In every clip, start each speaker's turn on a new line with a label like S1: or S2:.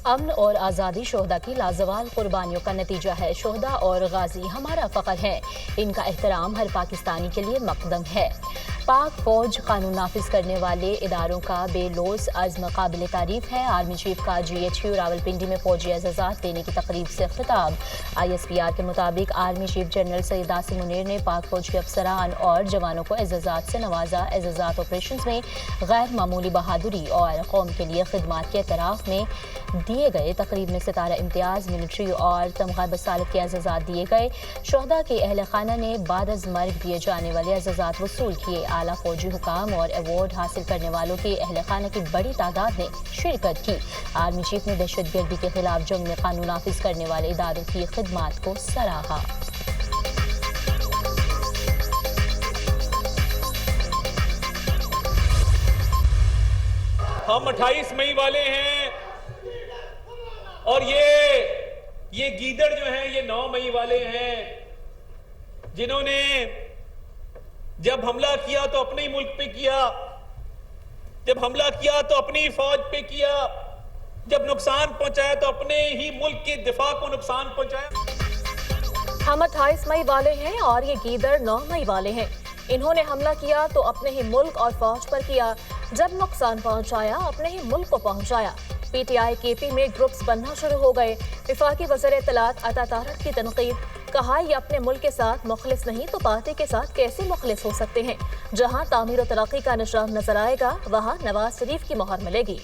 S1: امن اور آزادی شہدا کی لازوال قربانیوں کا نتیجہ ہے۔ شہدا اور غازی ہمارا فخر ہے، ان کا احترام ہر پاکستانی کے لیے مقدم ہے۔ پاک فوج قانون نافذ کرنے والے اداروں کا بے لوث عزم قابل تعریف ہے۔ آرمی چیف کا GHQ راولپنڈی میں فوجی اعزازات دینے کی تقریب سے خطاب۔ ISPR کے مطابق army chief general Syed Asim Munir نے پاک فوج کے افسران اور جوانوں کو اعزازات سے نوازا۔ اعزازات آپریشنز میں غیر معمولی بہادری اور قوم کے لیے خدمات کے اعتراف میں دیے گئے۔ تقریب میں ستارہ امتیاز، ملٹری اور تمغہ بصالت کے اعزازات دیے گئے۔ شہدا کے اہل خانہ نے بعد از مرگ دیے جانے والے اعزازات وصول کیے۔ اعلیٰ فوجی حکام اور ایوارڈ حاصل کرنے والوں کے اہل خانہ کی بڑی تعداد نے شرکت کی۔ آرمی چیف نے دہشت گردی کے خلاف جنگ میں قانون نافذ کرنے والے اداروں کی خدمات کو سراہا۔
S2: ہم 28 مئی والے ہیں اور یہ گیدڑ جو ہیں یہ 9 مئی والے ہیں، جنہوں نے جب حملہ کیا تو اپنے ہی ملک پہ کیا، جب حملہ کیا تو اپنی فوج پہ کیا، جب نقصان پہنچایا تو اپنے ہی ملک کے دفاع کو نقصان پہنچایا۔
S3: ہم 28 مئی والے ہیں اور یہ گیدڑ 9 مئی والے ہیں۔ انہوں نے حملہ کیا تو اپنے ہی ملک اور فوج پر کیا، جب نقصان پہنچایا اپنے ہی ملک کو پہنچایا۔ PTI KP میں گروپس بننا شروع ہو گئے۔ وفاقی وزیر اطلاعات عطا طارق کی تنقید، کہا یہ اپنے ملک کے ساتھ مخلص نہیں تو پارٹی کے ساتھ کیسے مخلص ہو سکتے ہیں؟ جہاں تعمیر و ترقی کا نشان نظر آئے گا وہاں نواز شریف کی مہر ملے گی۔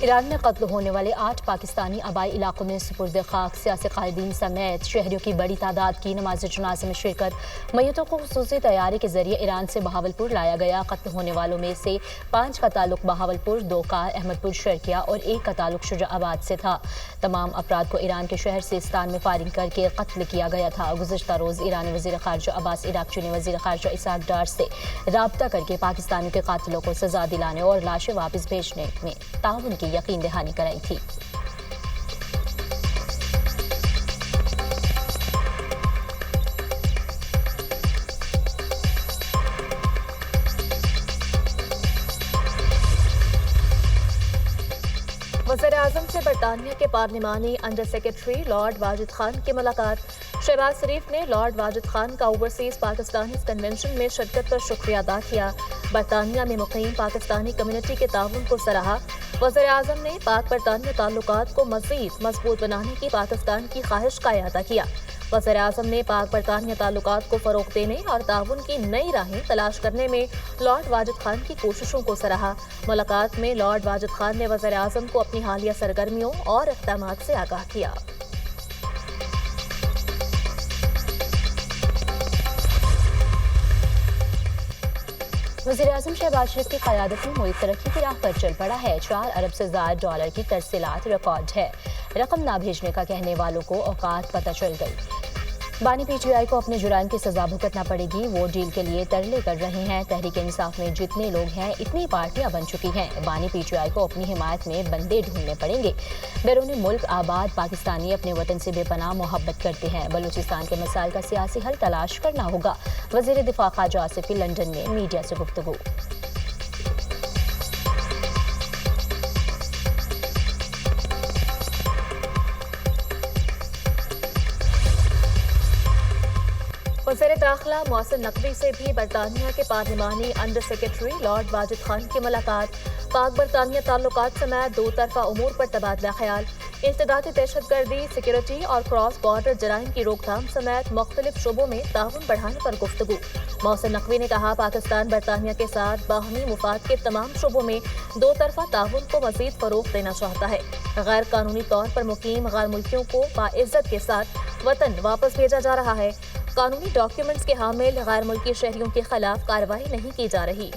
S1: ایران میں قتل ہونے والے 8 پاکستانی آبائی علاقوں میں سپرد خاک۔ سیاسی قائدین سمیت شہریوں کی بڑی تعداد کی نماز جنازہ میں شرکت۔ میتوں کو خصوصی طیارے کے ذریعے ایران سے بہاولپور لایا گیا۔ قتل ہونے والوں میں سے 5 کا تعلق بہاولپور، 2 کا احمد پور شرقیہ اور 1 کا تعلق شجاع آباد سے تھا۔ تمام افراد کو ایران کے شہر سیستان میں فائرنگ کر کے قتل کیا گیا تھا۔ گزشتہ روز ایرانی وزیر خارجہ عباس عراقچی نے وزیر خارجہ اسحاق ڈار سے رابطہ کر کے پاکستانیوں کے قاتلوں کو سزا دلانے اور لاشیں واپس بھیجنے میں تعاون کی یقین دہانی کرائی تھی۔
S3: وزیر اعظم سے برطانیہ کے پارلیمانی under secretary lord Wajid Khan کی ملاقات۔ شہباز شریف نے لارڈ واجد خان کا اوورسیز پاکستانیز کنونشن میں شرکت پر شکریہ ادا کیا۔ برطانیہ میں مقیم پاکستانی کمیونٹی کے تعاون کو سراہا۔ وزیر اعظم نے پاک برطانیہ تعلقات کو مزید مضبوط بنانے کی پاکستان کی خواہش کا اعادہ کیا۔ وزیر اعظم نے پاک برطانیہ تعلقات کو فروغ دینے اور تعاون کی نئی راہیں تلاش کرنے میں لارڈ واجد خان کی کوششوں کو سراہا۔ ملاقات میں لارڈ واجد خان نے وزیر اعظم کو اپنی حالیہ سرگرمیوں اور اقدامات سے آگاہ کیا۔
S1: وزیر اعظم شہباز شریف کی قیادت میں ملک ترقی کی راہ پر چل پڑا ہے۔ 4 ارب سے زائد ڈالر کی ترسیلات ریکارڈ ہے۔ رقم نہ بھیجنے کا کہنے والوں کو اوقات پتہ چل گئی۔ بانی PTI کو اپنے جرائم کی سزا بھگتنا پڑے گی۔ وہ ڈیل کے لیے ترلے کر رہے ہیں۔ تحریک انصاف میں جتنے لوگ ہیں اتنی پارٹیاں بن چکی ہیں۔ بانی PTI کو اپنی حمایت میں بندے ڈھونڈنے پڑیں گے۔ بیرون ملک آباد پاکستانی اپنے وطن سے بے پناہ محبت کرتے ہیں۔ بلوچستان کے مسائل کا سیاسی حل تلاش کرنا ہوگا۔ وزیر دفاع خواجہ آصفی لندن میں میڈیا سے گفتگو۔
S3: وزیر داخلہ محسن نقوی سے بھی برطانیہ کے پارلیمانی under secretary lord Wajid Khan کی ملاقات۔ پاک برطانیہ تعلقات سمیت 2 طرفہ امور پر تبادلہ خیال۔ انسدادی دہشت گردی، سیکورٹی اور کراس بارڈر جرائم کی روک تھام سمیت مختلف شعبوں میں تعاون بڑھانے پر گفتگو۔ محسن نقوی نے کہا پاکستان برطانیہ کے ساتھ باہمی مفاد کے تمام شعبوں میں 2 طرفہ تعاون کو مزید فروغ دینا چاہتا ہے۔ غیر قانونی طور پر مقیم غیر ملکیوں کو باعزت کے ساتھ وطن واپس بھیجا جا رہا ہے۔ قانونی ڈاکیومنٹس کے حامل غیر ملکی شہریوں کے خلاف کارروائی نہیں کی جا رہی۔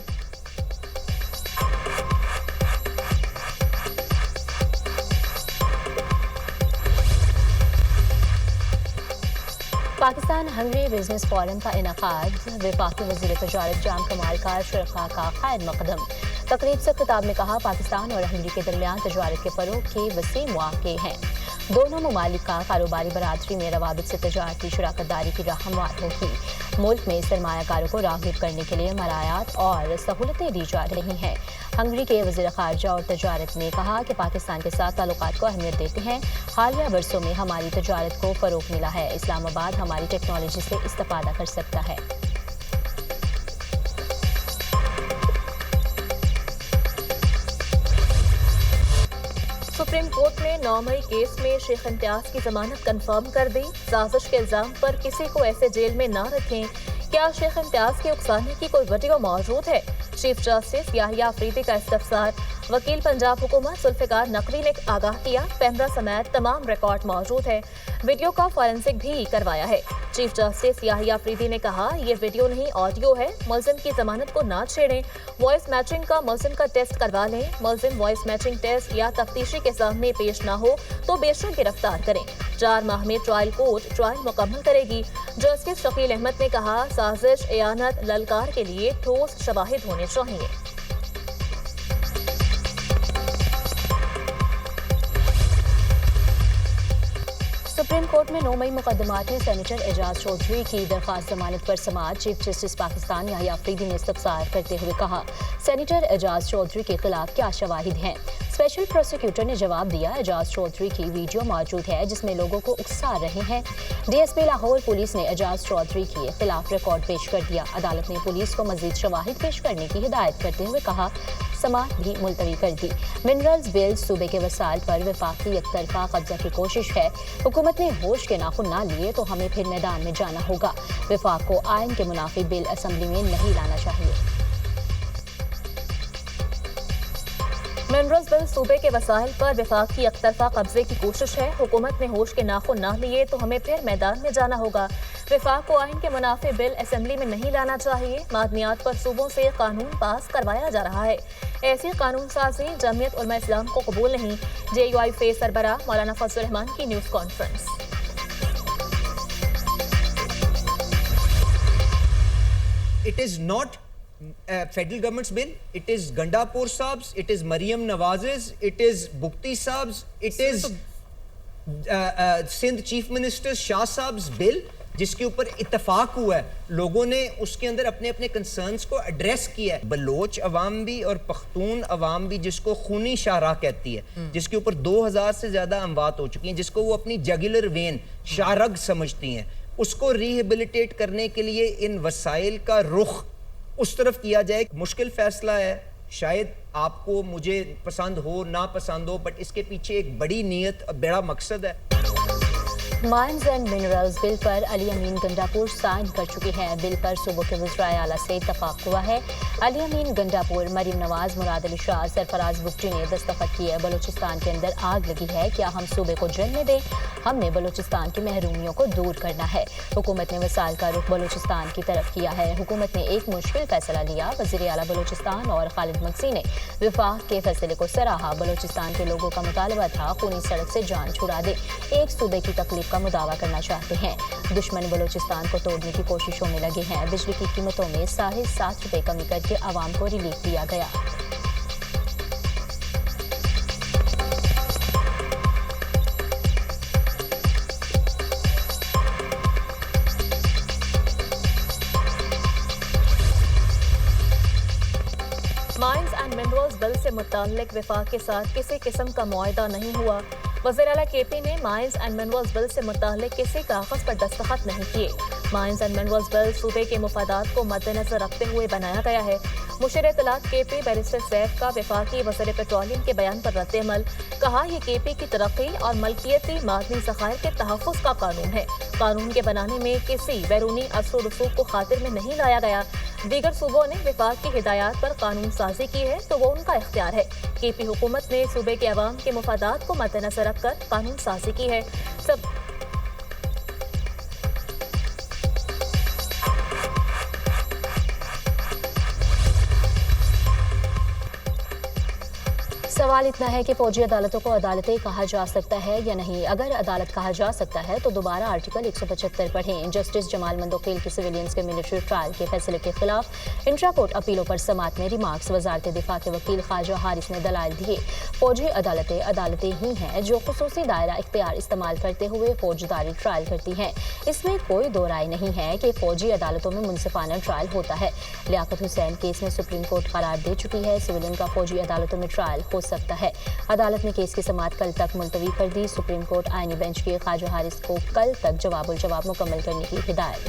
S1: پاکستان ہنگری بزنس فورم کا انعقاد۔ وفاقی وزیر تجارت جان کمال کا شرکا کا خیر مقدم۔ تقریب سے خطاب میں کہا پاکستان اور ہنگری کے درمیان تجارت کے فروغ کے وسیع مواقع ہیں۔ दोनों ममालिक का कारोबारी बरादरी में रवाबित से तजारती शराकत दारी की राह हमवार होगी। मुल्क में सरमायाकारों को राग़िब करने के लिए मरायात और सहूलतें दी जा रही हैं। हंगरी के वज़ीर ख़ारजा और तजारत ने कहा कि पाकिस्तान के साथ ताल्लुकात को अहमियत देते हैं। हालिया बरसों में हमारी तजारत को फ़रोग़ मिला है। इस्लामाबाद हमारी टेक्नोलॉजी से इस्तेफ़ादा कर सकता है।
S3: सुप्रीम कोर्ट ने 9 मई केस में शेख इम्तियाज की जमानत कंफर्म कर दी। साजिश के इल्जाम पर किसी को ऐसे जेल में न रखें। क्या शेख इम्तियाज के उकसाने की कोई वीडियो मौजूद है? चीफ जस्टिस याहिया अफरीदी का इस्तफसार। वकील पंजाब हुकूमत जुल्फ़िकार नकवी ने आगाह किया, कैमरा समेत तमाम रिकॉर्ड मौजूद है। वीडियो का फॉरेंसिक भी करवाया है। चीफ जस्टिस याहिया अफरीदी ने कहा, ये वीडियो नहीं ऑडियो है। मुल्ज़िम की जमानत को ना छेड़ें। वॉइस मैचिंग का मुल्ज़िम का टेस्ट करवा लें। मुल्ज़िम वॉइस मैचिंग टेस्ट या तफ्तीशी के सामने पेश ना हो तो बेशक गिरफ्तार करें। 4 माह में ट्रायल कोर्ट ट्रायल मुकम्मल करेगी। जस्टिस शकील अहमद ने कहा, साजिश, एयानत, ललकार के लिए ठोस शवाहिद होने चाहिए।
S1: सुप्रीम कोर्ट में 9 मई मुकदमात में सेनेटर एजाज चौधरी की दरख्वास्त जमानत पर समाअत। चीफ जस्टिस पाकिस्तान याहिया अफरीदी ने इस्तफसार करते हुए कहा, सेनेटर एजाज चौधरी के खिलाफ क्या शवाहिद हैं। स्पेशल प्रोसिक्यूटर ने जवाब दिया, एजाज चौधरी की वीडियो मौजूद है जिसमें लोगों को उकसा रहे हैं। डीएसपी लाहौर पुलिस ने एजाज चौधरी के खिलाफ रिकॉर्ड पेश कर दिया। अदालत ने पुलिस को मजीद शवाहिद पेश करने की हिदायत करते हुए कहा, समाअत भी मुलतवी कर दी। मिनरल्स बिल सूबे के वसाइल पर वफाकी एकतरफा कब्जा की कोशिश है। हुकूमत ने होश के नाखुन ना लिए तो हमें फिर मैदान में जाना होगा। वफाक को आइन के मुनाफिक बिल असेंबली में नहीं लाना चाहिए।
S3: मिनरल्स बिल सूबे के वसाइल पर वफाक की एकतरफा कब्जे की कोशिश है। हुकूमत ने होश के नाखुन ना लिए तो हमें फिर मैदान में जाना होगा। वफाक को आइन के मुनाफे बिल असेंबली में नहीं लाना चाहिए। मादनियात पर सूबों से कानून पास करवाया जा रहा है। ऐसी कानून साजी जमीयत उलमा इस्लाम को कबूल नहीं। JUIF सरबराह मौलाना फजल रहमान की news conference.
S4: It is not federal government's bill. It is Gandapur Saab's. It is Mariam Nawaz's. It is Bukti Saab's. It is Sindh Chief Minister Shah Saab's bill, जिसके ऊपर इत्तफाक हुआ है। लोगों ने उसके अंदर अपने अपने कंसर्न्स को एड्रेस किया है। बलोच अवाम भी और पख्तून अवाम भी, जिसको खूनी शाहराह कहती है, जिसके ऊपर 2000 से ज़्यादा अमवात हो चुकी हैं, जिसको वो अपनी जगुलर वेन शाहरग समझती हैं, उसको रिहेबिलिटेट करने के लिए इन वसाइल का रुख उस तरफ किया जाए। मुश्किल फैसला है, शायद आपको मुझे पसंद हो ना पसंद हो, बट इसके पीछे एक बड़ी नीयत, बड़ा मकसद है।
S1: माइंस एंड मिनरल्स बिल पर अली अमीन गंडापुर साइन कर चुके हैं। बिल पर सूबों के वज़राए आला से इत्तफाक हुआ है। अली अमीन गंडापुर, मरीम नवाज, मुराद अली शाह, सरफराज बुगटी ने दस्तखत किए। बलूचिस्तान के अंदर आग लगी है, क्या हम सूबे को जलने दें? हमने बलूचिस्तान की महरूमियों को दूर करना है। हुकूमत ने वसाइल का रुख बलूचिस्तान की तरफ किया है। हुकूमत ने एक मुश्किल फैसला लिया। वज़ीर आला बलूचिस्तान और खालिद मकसी ने वफाक के फैसले को सराहा। बलूचिस्तान के लोगों का मुतालबा था, खूनी सड़क से जान छुड़ा दे। एक सूबे की तकलीफ का मुदावा करना चाहते हैं। दुश्मन बलूचिस्तान को तोड़ने की कोशिशों में लगे हैं। बिजली की कीमतों में 7.5 रुपए कमी करके आवाम को रिलीफ दिया गया।
S3: माइंस एंड मिनरल्स बिल से मुताल्लिक वफाक के साथ किसी किस्म का मुआहदा नहीं हुआ। वज़ीर आला KP ने माइंस एंड मिनरल्स बिल से मुताल्लिक किसी कागज़ पर दस्तखत नहीं किए। माइंस एंड मिनरल्स बिल सूबे के मुफादात को मद्देनजर रखते हुए बनाया गया है। मुशीर इत्तलात KP बैरिस्टर सैफ का वफाकी वज़ीर पेट्रोलियम के बयान पर रद्द-ए-अमल। कहा, यह KP की तरक्की और मलकियती मादनी ज़खायर के तहफ़्फ़ुज़ का कानून है। कानून के बनाने में किसी बैरूनी असर व रसूख को खातिर में नहीं लाया गया। दीगर सूबों ने वफाक की हिदायत पर कानून साजी की है तो वो उनका इख्तियार है। KP हुकूमत ने सूबे के अवाम के मुफादात को मद्देनजर रखकर कानून साजी की है।
S1: सवाल इतना है कि फौजी अदालतों को अदालतें कहा जा सकता है या नहीं। अगर अदालत कहा जा सकता है तो दोबारा आर्टिकल 175 पढ़ें। जस्टिस जमाल मंदोखिल के सिविलियंस के मिलिट्री ट्रायल के फैसले के खिलाफ इंट्रा कोर्ट अपीलों पर समाअत में रिमार्क्स। वजारत दिफा के वकील ख्वाजा हारिस ने दलाइल दिए। फौजी अदालतें ही हैं जो खुसूसी दायरा इख्तियार इस्तेमाल करते हुए फौजदारी ट्रायल करती हैं। इसमें कोई दो राय नहीं है कि फौजी अदालतों में मुनसिफाना ट्रायल होता है। लियाकत हुसैन केस में सुप्रीम कोर्ट करार दे चुकी है। सिविलियन का फौजी अदालतों में ट्रायल हो सकता है। अदालत ने केस की समाअत कल तक मुलतवी कर दी। सुप्रीम कोर्ट आईनी बेंच के ख्वाजा हारिस को कल तक जवाब मुकम्मल करने की हिदायत।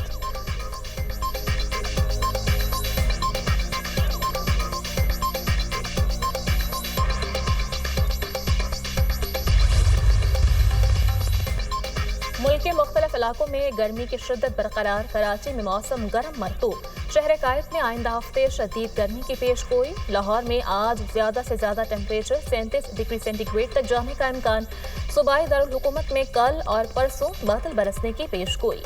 S3: मुल्क के मुख्तलिफ इलाकों में गर्मी की शिद्दत बरकरार। कराची में मौसम गर्म मरतूब। शहर कायद में आइंदा हफ्ते शदीद गर्मी की पेश गोई। लाहौर में आज ज्यादा से ज्यादा टेम्परेचर 37 डिग्री सेंटीग्रेड तक जाने का इम्कान। सूबाई दारुल हुकूमत में कल और परसों बादल बरसने की पेश गोई।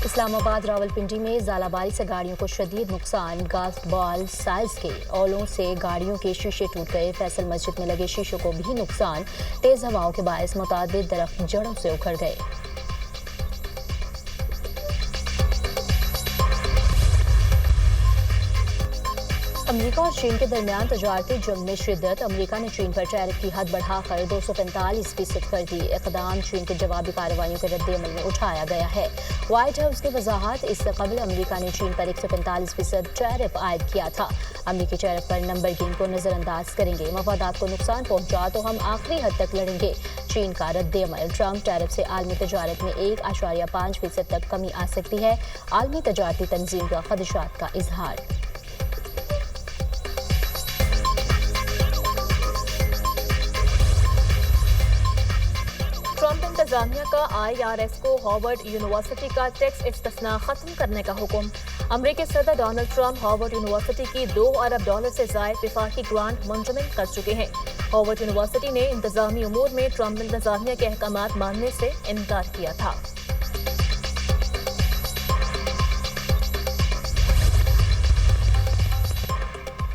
S1: इस्लामाबाद रावलपिंडी में ज़ालाबारी से गाड़ियों को शदीद नुकसान। गास्ट बॉल साइज के ओलों से गाड़ियों के शीशे टूट गए। फैसल मस्जिद में लगे शीशों को भी नुकसान। तेज हवाओं के बायस मुतादिद दरख्त जड़ों से उखड़ गए। अमेरिका और चीन के दरमियान तजारती जंग में शिद्दत। अमेरिका ने चीन पर टैरिफ की हद बढ़ाकर 245% कर दी। इक़दाम चीन के जवाबी कार्रवाइयों के रद्द-ए-अमल में उठाया गया है। व्हाइट हाउस की वजाहत। इससे कबल अमेरिका ने चीन पर 145% टैरिफ आयद किया था। अमेरिकी टैरिफ पर नंबर गेम को नजरअंदाज करेंगे। मफादात को नुकसान पहुंचा तो हम आखिरी हद तक लड़ेंगे। चीन का रद्द-ए-अमल। ट्रंप टैरिफ से आलमी तजारत में 1.5% तक कमी आ सकती है। आलमी तजारती तंजीम का खदशात का इजहार।
S3: ट्रंप इंतजामिया का IRS को हार्वर्ड यूनिवर्सिटी का टैक्स इस्तिस्ना खत्म करने का हुक्म। अमेरिकी सदर डोनाल्ड ट्रंप हार्वर्ड यूनिवर्सिटी की $2 अरब से जायद विफाकी ग्रांट मुंजमद कर चुके हैं। हार्वर्ड यूनिवर्सिटी ने इंतजामी उमूर में ट्रंप इंतजामिया के अहकामात मानने से इनकार किया था।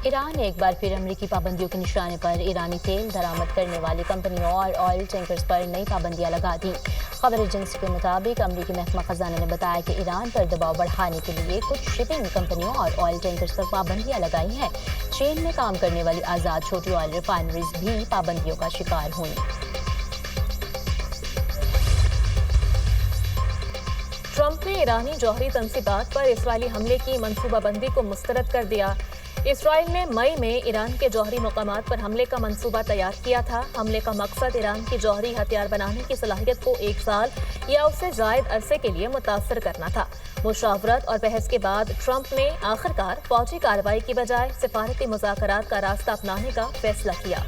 S1: ईरान एक बार फिर अमेरिकी पाबंदियों के निशाने पर। ईरानी तेल दरामद करने वाली कंपनियों और ऑयल टैंकर्स पर नई पाबंदियां लगा दी। खबर एजेंसी के मुताबिक अमेरिकी महकमा खजाना ने बताया कि ईरान पर दबाव बढ़ाने के लिए कुछ शिपिंग कंपनियों और ऑयल टैंकर्स पर पाबंदियां लगाई हैं। चीन में काम करने वाली आज़ाद छोटी ऑयल रिफाइनरीज भी पाबंदियों का शिकार हुई।
S3: ट्रंप ने ईरानी जौहरी तंसीबात पर इसराइली हमले की मनसूबाबंदी को मुस्तरद कर दिया। इसराइल ने मई में ईरान के जौहरी मकामात पर हमले का मंसूबा तैयार किया था। हमले का मकसद ईरान की जौहरी हथियार बनाने की सलाहियत को 1 साल या उससे जायद अरसे के लिए मुतासर करना था। मुशावरत और बहस के बाद ट्रंप ने आखिरकार फौजी कार्रवाई की बजाय सिफारती मुज़ाकरात का रास्ता अपनाने का फैसला किया।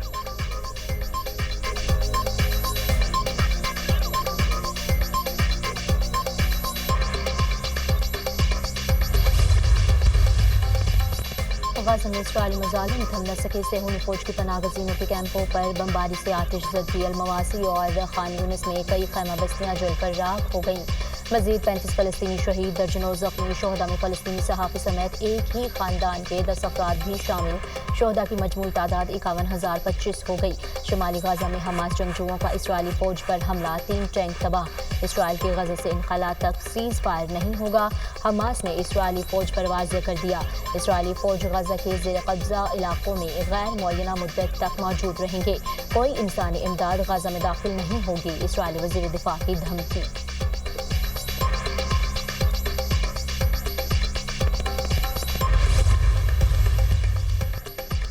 S3: गाज़ा में इस्राईली मुजालिम थम न सके। सेहूनी फौज की पनाह गज़ीनों के कैंपों पर बमबारी से आतिशज़दी। अल-मवासी और खान यूनिस में कई खैमा बस्तियाँ जलकर राख हो गईं। मजीद 35 फ़लस्तीनी शहीद, दर्जनों ज़ख्मी। शोहदा में फ़लस्तीनी सहाफ़ी समेत एक ही ख़ानदान के 10 अफराद भी शामिल। शोहदा की मजमूई तादाद 51,025 हो गई। शुमाली गाज़ा में हमास जंगजुओं का इसराइली फ़ौज पर हमला, 3 टैंक तबाह। इसराइल के गज़ा से इनखला तक सीज़ फायर नहीं होगा। हमास ने इसराइली फ़ौज पर वाज़ेह कर दिया। इसराइली फ़ौज गज़ा के ज़ेर कब्ज़ा इलाकों में गैर मुअय्यना मुद्दत तक मौजूद रहेंगे। कोई इंसानी इमदाद गज़ा में दाखिल नहीं होगी। इसराइली वज़ीर दिफा की धमकी।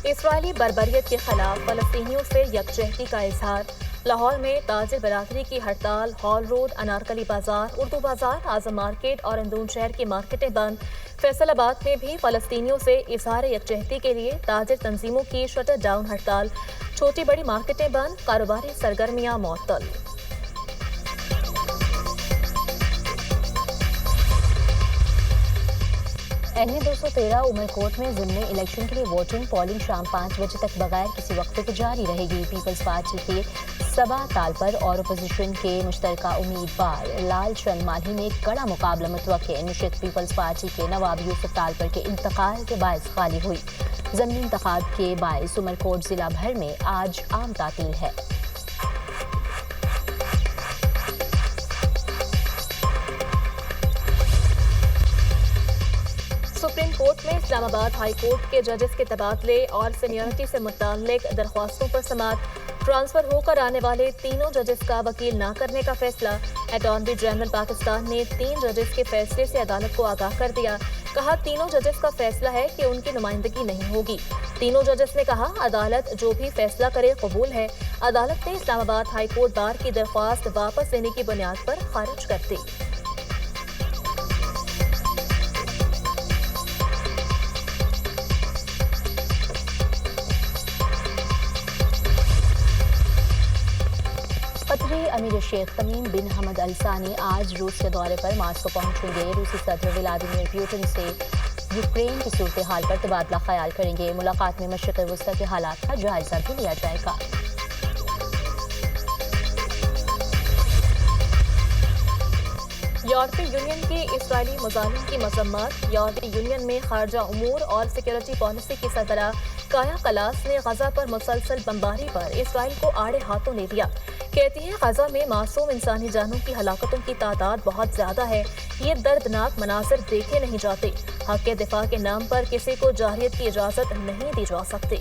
S3: इसराइली बर्बरियत के खिलाफ फ़लस्तीनियों से यकजहती का इजहार। लाहौर में ताजिर बरादरी की हड़ताल। हॉल रोड, अनारकली बाजार, उर्दू बाजार, आज़म मार्केट और अंदरून शहर की मार्केटें बंद। फैसलाबाद में भी फ़लस्तीनियों से इजहार यकजहती के लिए ताजिर तंजीमों की शटर डाउन हड़ताल। छोटी बड़ी मार्केटें बंद, कारोबारी सरगर्मियां मुअत्तल।
S1: NA 213 उमरकोट में ज़िमनी इलेक्शन के लिए वोटिंग पोलिंग शाम 5 बजे तक बगैर किसी वक्फे के जारी रहेगी। पीपल्स पार्टी के सबा तालपर और अपोजिशन के मुश्तरका उम्मीदवार लाल चंद माल्ही में कड़ा मुकाबला मुतवक्के। निश्चित पीपल्स पार्टी के नवाब यूसुफ तालपर के इंतकाल के बायस खाली हुई। ज़मीनी इंतखाब के बायस उमरकोट जिला भर में आज आम तातील है।
S3: सुप्रीम कोर्ट में इस्लामाबाद हाई कोर्ट के जजेस के तबादले और सीनियरिटी से मुताल्लिक दरख्वास्तों पर समाअत। ट्रांसफर होकर आने वाले तीनों जजेस का वकील न करने का फैसला। अटॉर्नी जनरल पाकिस्तान ने 3 जजेस के फैसले से अदालत को आगाह कर दिया। कहा, तीनों जजेस का फैसला है कि उनकी नुमाइंदगी नहीं होगी। तीनों जजेस ने कहा, अदालत जो भी फैसला करे कबूल है। अदालत ने इस्लामाबाद हाई कोर्ट बार की दरख्वास्त वापस लेने की बुनियाद पर खारिज कर दी।
S1: कतरी अमीर शेख तमीम बिन हमद अल सानी आज रूस के दौरे पर मास्को पहुंचेंगे। रूसी सदर व्लादिमीर पुतिन से यूक्रेन की सूरत हाल पर तबादला ख्याल करेंगे। मुलाकात में मशरिक़ वस्ती के हालात का जायजा भी लिया जाएगा।
S3: यूरोपीय यूनियन की इसराइली मुजालिम की मजम्मत। यूरोपीय यूनियन में खारजा उमूर और सिक्योरिटी पॉलिसी की सरबराह काया कलास ने गजा पर मुसलसल बमबारी पर इसराइल को आड़े हाथों ले लिया। कहती है, गजा में मासूम इंसानी जानों की हलाकतों की तादाद बहुत ज्यादा है। ये दर्दनाक मनासिर देखे नहीं जाते। हक के दिफा के नाम पर किसी को जाहिलियत की इजाजत नहीं दी जा सकती।